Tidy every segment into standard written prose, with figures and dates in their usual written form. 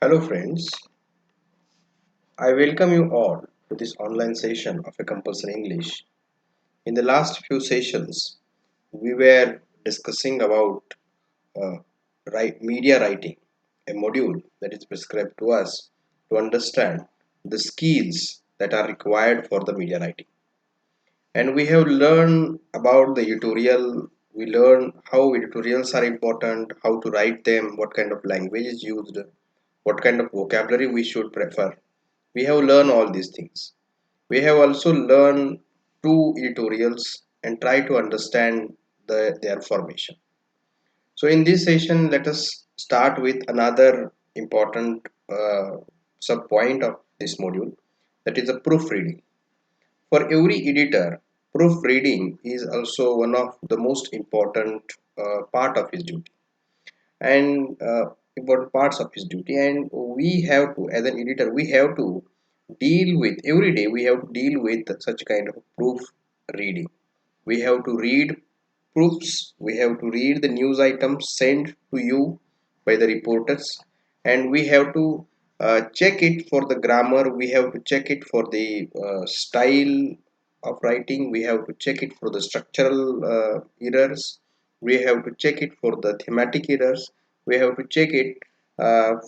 Hello friends, I welcome you all to this online session of a compulsory English. In the last few sessions, we were discussing about uh, media writing, a module that is prescribed to us to understand the skills that are required for the media writing. And we have learned about the editorial. We learn how editorials are important, how to write them, what kind of language is used, what kind of vocabulary we should prefer. We have learned all these things. We have also learned two editorials and try to understand their formation. So in this session, let us start with another important sub point of this module, that is a proofreading. For every editor, proofreading is also one of the most important part of his duty and important parts of his duty. And we have to, as an editor, we have to deal with every day. We have to deal with such kind of proof reading. We have to read proofs. We have to read the news items sent to you by the reporters, and we have to check it for the grammar. We have to check it for the style of writing. We have to check it for the structural errors. We have to check it for the thematic errors. We have to check it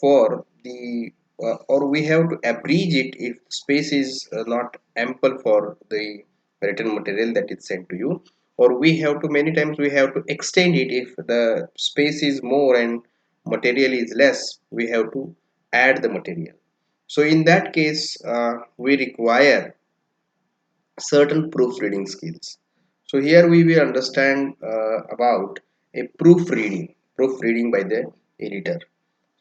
for the or we have to abridge it if space is not ample for the written material that is sent to you, or we have to, many times we have to extend it if the space is more and material is less. We have to add the material. So in that case we require certain proofreading skills. So here we will understand about a proofreading by the editor.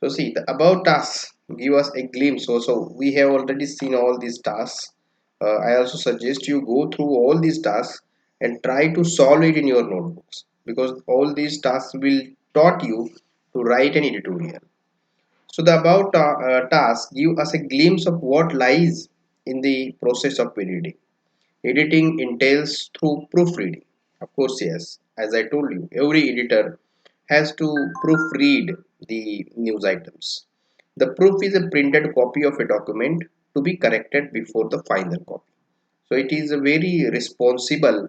So see, the above tasks give us a glimpse. So we have already seen all these tasks. I also suggest you go through all these tasks and try to solve it in your notebooks, because all these tasks will taught you to write an editorial. So the above task give us a glimpse of what lies in the process of editing. Editing entails through proofreading. Of course, yes, as I told you, every editor has to proofread the news items. The proof is a printed copy of a document to be corrected before the final copy. So it is a very responsible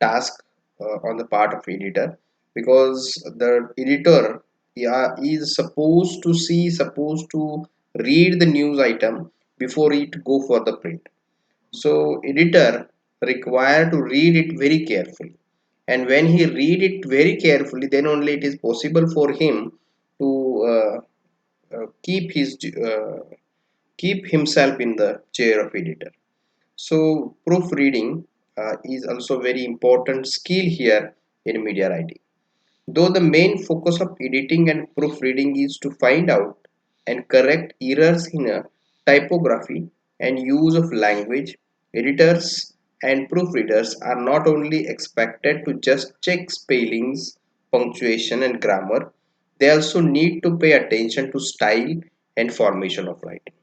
task on the part of editor, because the editor, yeah, is supposed to read the news item before it go for the print. So editor required to read it very carefully, and when he read it very carefully, then only it is possible for him to keep himself in the chair of editor. So proofreading is also very important skill here in media writing. Though the main focus of editing and proofreading is to find out and correct errors in a typography and use of language, editors and proofreaders are not only expected to just check spellings, punctuation, and grammar, they also need to pay attention to style and formation of writing.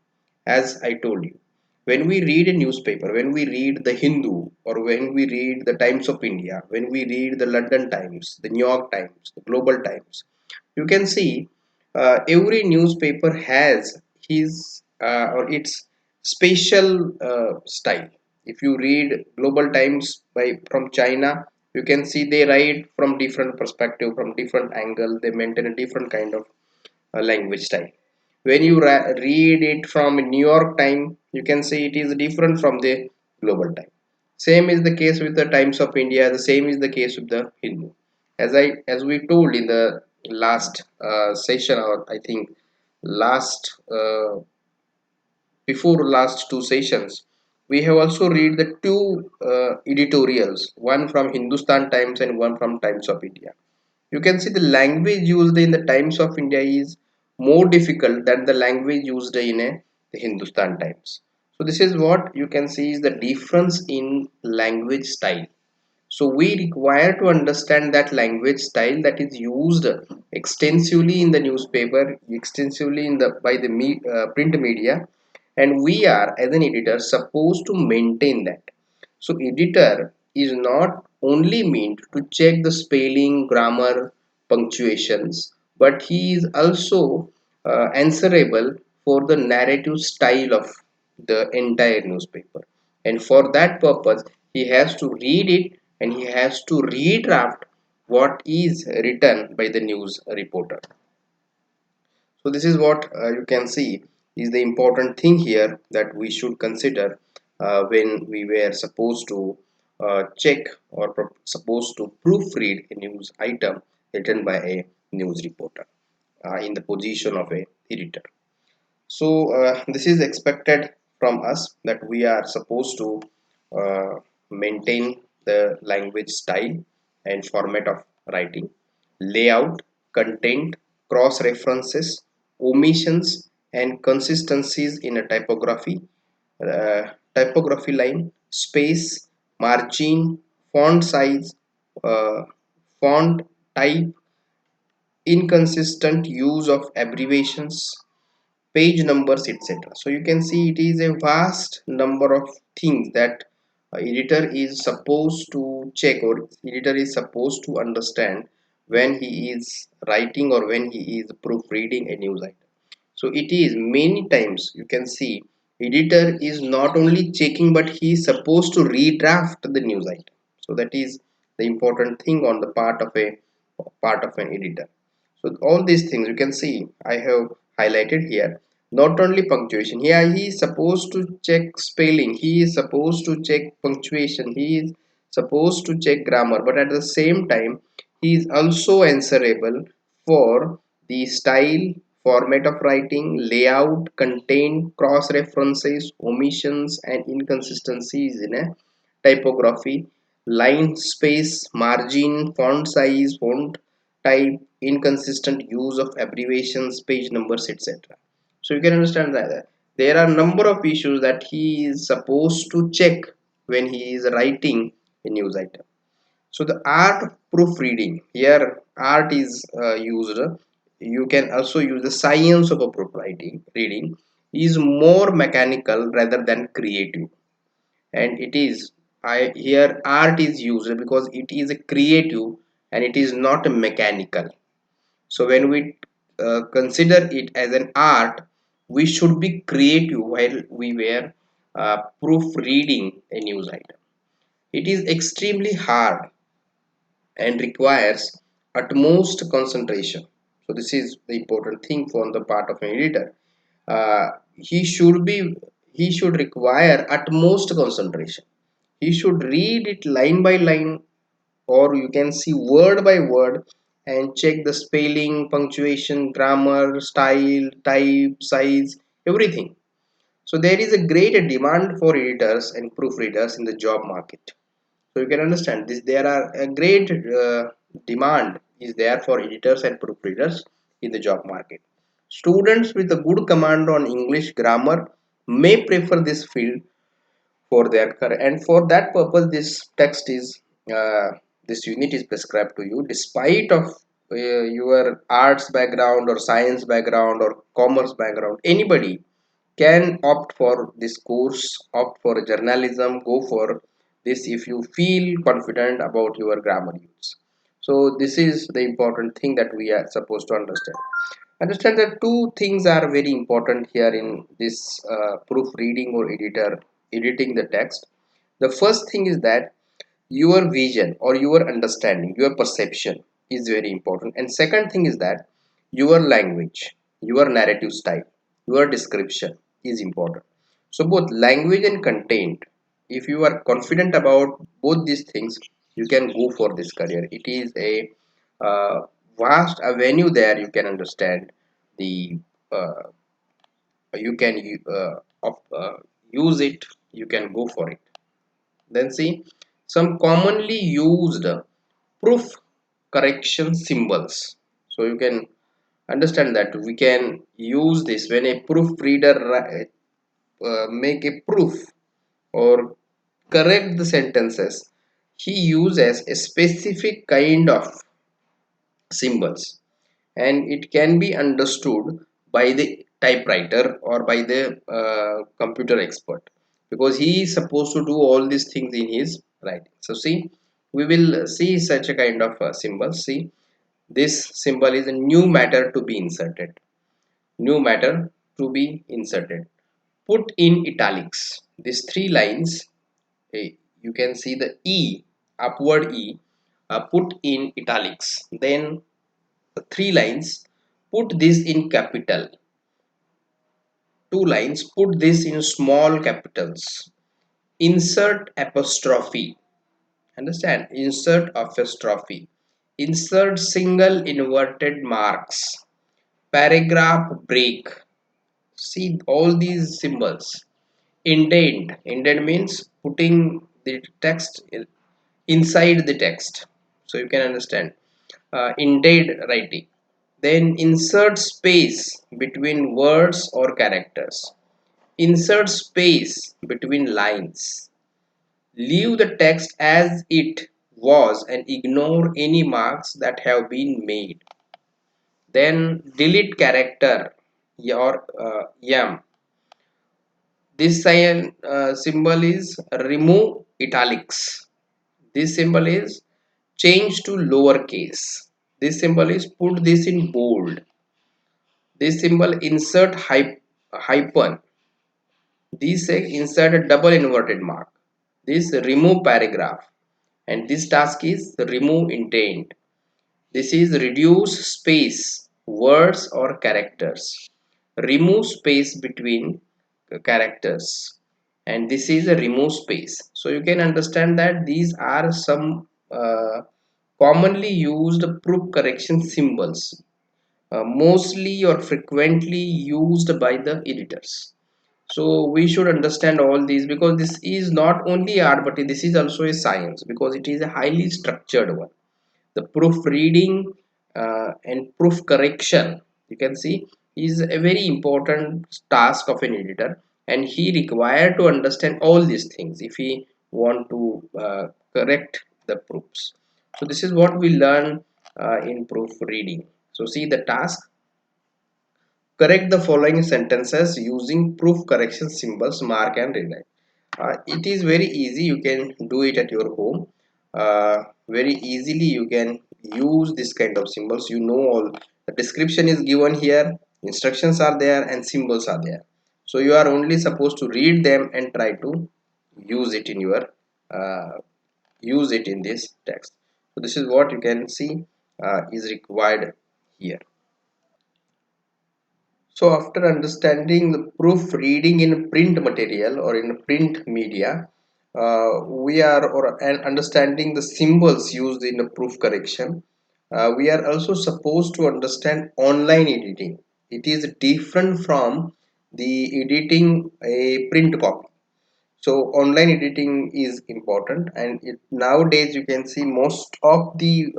As I told you, when we read a newspaper, when we read the Hindu, or when we read the Times of India, when we read the London Times, the New York Times, the Global Times, you can see every newspaper has his or its special style. If you read Global Times by from China, you can see they write from different perspective, from different angle. They maintain a different kind of language style. When you read it from New York time, you can see it is different from the Global time. Same is the case with the Times of India, the same is the case with the Hindu. As we told in the last session, or I think last before last two sessions, we have also read the two editorials, one from Hindustan Times and one from Times of India. You can see the language used in the Times of India is more difficult than the language used in the Hindustan Times. So this is what you can see is the difference in language style. So we require to understand that language style that is used extensively in the newspaper, extensively in the by the print media, and we are as an editor supposed to maintain that. So editor is not only meant to check the spelling, grammar, punctuations, but he is also answerable for the narrative style of the entire newspaper, and for that purpose he has to read it and he has to redraft what is written by the news reporter. So this is what you can see is the important thing here that we should consider when we were supposed to check or supposed to proofread a news item written by a news reporter in the position of a editor. So this is expected from us that we are supposed to uh, maintain the language style and format of writing, layout, content, cross references, omissions, and consistencies in a typography line, space, margin, font size, uh, font type, inconsistent use of abbreviations, page numbers, etc. So you can see it is a vast number of things that editor is supposed to check or editor is supposed to understand when he is writing or when he is proofreading a news item. So it is many times you can see editor is not only checking but he is supposed to redraft the news item. So that is the important thing on the part of an editor. So all these things you can see I have highlighted here. Not only punctuation, here he is supposed to check spelling, he is supposed to check punctuation, he is supposed to check grammar, but at the same time he is also answerable for the style, format of writing, layout, content, cross references, omissions and inconsistencies in a typography, line space, margin, font size, font type, inconsistent use of abbreviations, page numbers, etc. So you can understand that there are number of issues that he is supposed to check when he is writing a news item. So the art of proofreading, here art is used. You can also use the science of a proofreading reading is more mechanical rather than creative, and it is I here art is used because it is a creative and it is not a mechanical. So when we consider it as an art, we should be creative while we were proofreading a news item. It is extremely hard and requires utmost concentration. So this is the important thing for the part of an editor. He should be he should require utmost concentration. He should read it line by line, or you can see word by word, and check the spelling, punctuation, grammar, style, type, size, everything. So there is a great demand for editors and proofreaders in the job market. So you can understand this. There are a great demand is there for editors and proofreaders in the job market. Students with a good command on English grammar may prefer this field for their career, and for that purpose, uh, this unit is prescribed to you, despite of your arts background or science background or commerce background. Anybody can opt for this course, opt for journalism, go for this if you feel confident about your grammar use. So this is the important thing that we are supposed to understand that two things are very important here in this proofreading or editing the text. The first thing is that your vision or your understanding, your perception is very important, and second thing is that your language, your narrative style, your description is important. So both language and content, if you are confident about both these things, you can go for this career. It is a uh, vast avenue there. You can understand the uh, you can use it, you can go for it. Then see some commonly used proof correction symbols. So you can understand that we can use this when a proofreader make a proof or correct the sentences. He uses a specific kind of symbols, and it can be understood by the typewriter or by the computer expert, because he is supposed to do all these things in his writing. So see, we will see such a kind of symbol. See, this symbol is a new matter to be inserted, new matter to be inserted. Put in italics. These three lines, you can see the E, upward E, put in italics. Then the three lines, put this in capital. Two lines, put this in small capitals. Insert apostrophe. Understand? Insert apostrophe. Insert single inverted marks. Paragraph break. See all these symbols. Indent. Indent means putting the text inside the text. So you can understand. Indent writing. Then insert space between words or characters. Insert space between lines. Leave the text as it was and ignore any marks that have been made. Then delete character or yam. This sign symbol is remove italics. This symbol is change to lowercase. This symbol is put this in bold. This symbol insert hyphen. This say insert a double inverted mark. This remove paragraph. And this task is remove intent. This is reduce space, words or characters. Remove space between characters. And this is a remove space. So you can understand that these are some commonly used proof correction symbols, mostly or frequently used by the editors. So we should understand all these, because this is not only art but this is also a science, because it is a highly structured one. The proofreading and proof correction, you can see, is a very important task of an editor, and he required to understand all these things if he want to correct the proofs. So this is what we learn in proofreading. So see the task: correct the following sentences using proof correction symbols, mark and reline. It is very easy. You can do it at your home. Very easily you can use this kind of symbols. You know, all the description is given here, instructions are there and symbols are there. So you are only supposed to read them and try to use it in your use it in this text. So this is what you can see is required here. So after understanding the proofreading in print material or in print media, we are or and understanding the symbols used in the proof correction, we are also supposed to understand online editing. It is different from the editing a print copy. So online editing is important, and nowadays you can see most of the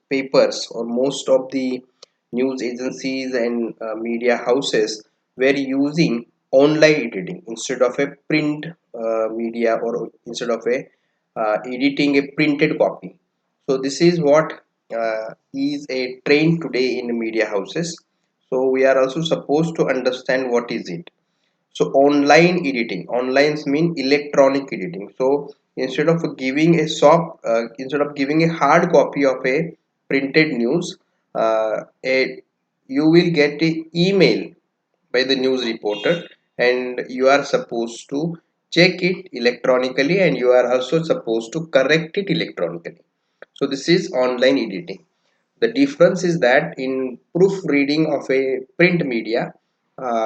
papers or most of the news agencies and media houses were using online editing instead of a print media, or instead of a editing a printed copy. So this is what is a trend today in media houses. So we are also supposed to understand what is it. So online editing, online mean electronic editing. So instead of giving a instead of giving a hard copy of a printed news, you will get a email by the news reporter, and you are supposed to check it electronically, and you are also supposed to correct it electronically. So this is online editing. The difference is that in proofreading of a print media,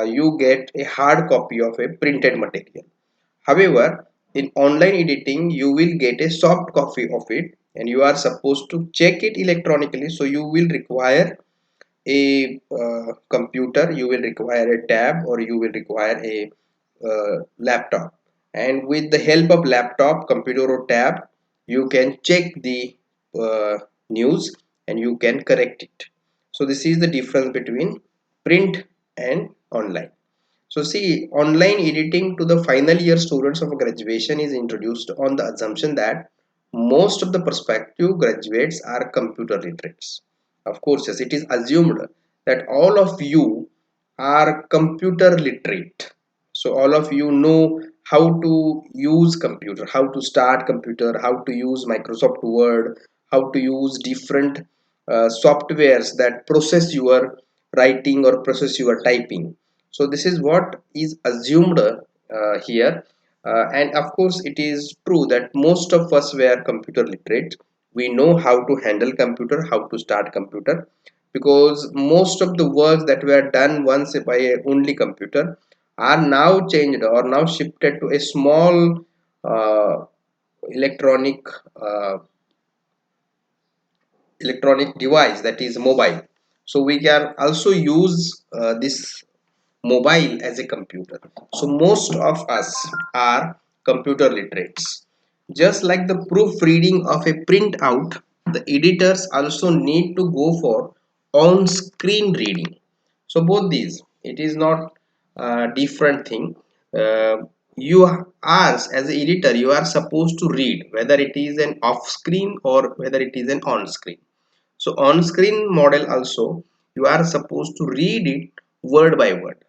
you get a hard copy of a printed material. However, in online editing, you will get a soft copy of it, and you are supposed to check it electronically. So you will require a computer, you will require a tab, or you will require a laptop. And with the help of laptop, computer or tab, you can check the uh, news and you can correct it. So this is the difference between print and online. So see, online editing to the final year students of graduation is introduced on the assumption that most of the prospective graduates are computer literates. Of course, yes, it is assumed that all of you are computer literate. So all of you know how to use computer, how to start computer, how to use Microsoft Word, how to use different softwares that process your writing or process your typing. So this is what is assumed here. And of course it is true that most of us were computer literate. We know how to handle computer, how to start computer, because most of the works that were done once by a only computer are now changed or now shifted to a small uh, electronic uh, electronic device, that is mobile. So we can also use this mobile as a computer. So most of us are computer literates. Just like the proofreading of a printout, the editors also need to go for on screen reading. So both these, it is not a different thing. You are, as an editor, you are supposed to read whether it is an off screen or whether it is an on screen. So on screen model also, you are supposed to read it word by word.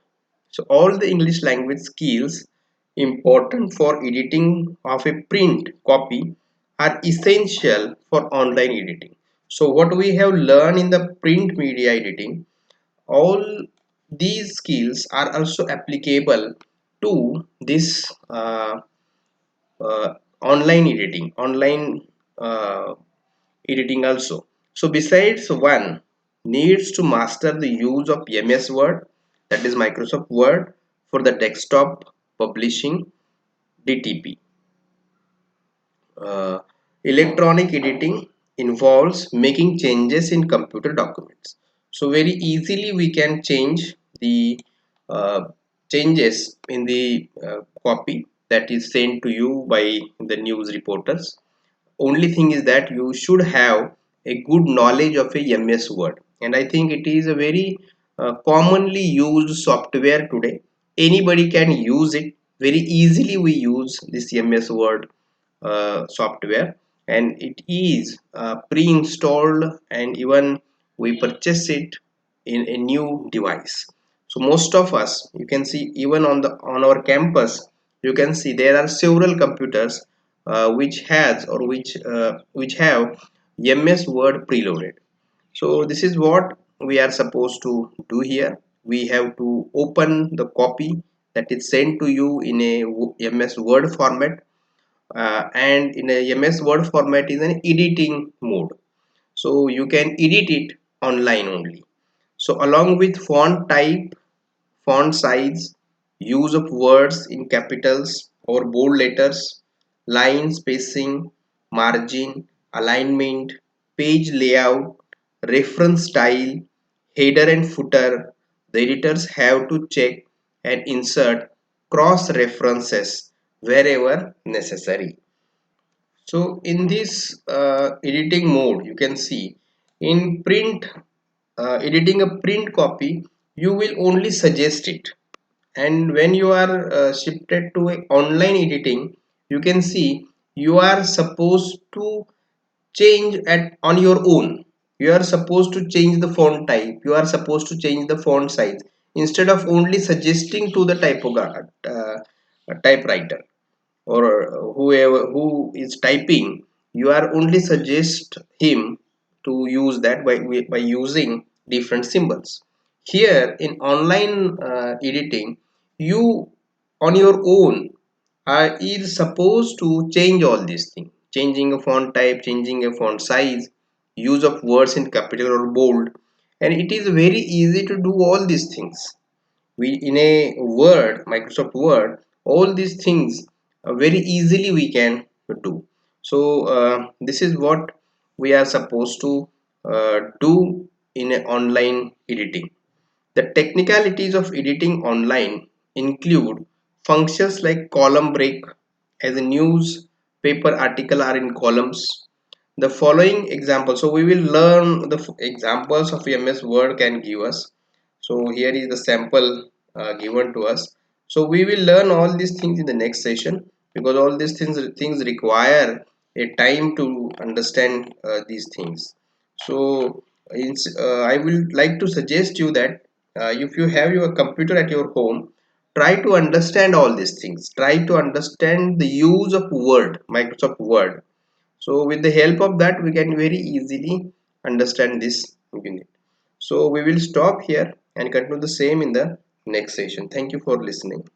So all the English language skills important for editing of a print copy are essential for online editing. So what we have learned in the print media editing, all these skills are also applicable to this online uh, editing also. So besides, one needs to master the use of MS Word, that is Microsoft Word, for the desktop publishing DTP. Uh, Electronic editing involves making changes in computer documents. So very easily we can change the uh, changes in the copy that is sent to you by the news reporters. Only thing is that you should have a good knowledge of a MS Word, and I think it is a very commonly used software today. Anybody can use it very easily. We use this MS Word software, and it is pre-installed, and even we purchase it in a new device. So most of us, you can see, even on our campus, you can see there are several computers which have MS Word preloaded. So this is what we are supposed to do here. We have to open the copy that is sent to you in a MS Word format, and in a MS Word format is an editing mode. So you can edit it online only. So along with font type, font size, use of words in capitals or bold letters, line spacing, margin, alignment, page layout, reference style, header and footer, the editors have to check and insert cross references wherever necessary. So in this editing mode, you can see in print, editing a print copy, you will only suggest it. And when you are shifted to a online editing, you can see you are supposed to change at on your own. You are supposed to change the font type. You are supposed to change the font size instead of only suggesting to the typewriter or whoever who is typing. You are only suggest him to use that by using different symbols. Here in online editing, you on your own is supposed to change all these things, changing a font type, changing a font size, use of words in capital or bold, and it is very easy to do all these things. We in a Word, Microsoft Word, all these things very easily we can do. So this is what we are supposed to do in a online editing. The technicalities of editing online include functions like column break, as a newspaper article are in columns. The following examples, so we will learn the examples of MS Word can give us. So here is the sample given to us. So we will learn all these things in the next session, because all these things require a time to understand these things. So I will like to suggest you that if you have your computer at your home, try to understand all these things. Try to understand the use of Word, Microsoft Word. So with the help of that, we can very easily understand this unit. So we will stop here and continue the same in the next session. Thank you for listening.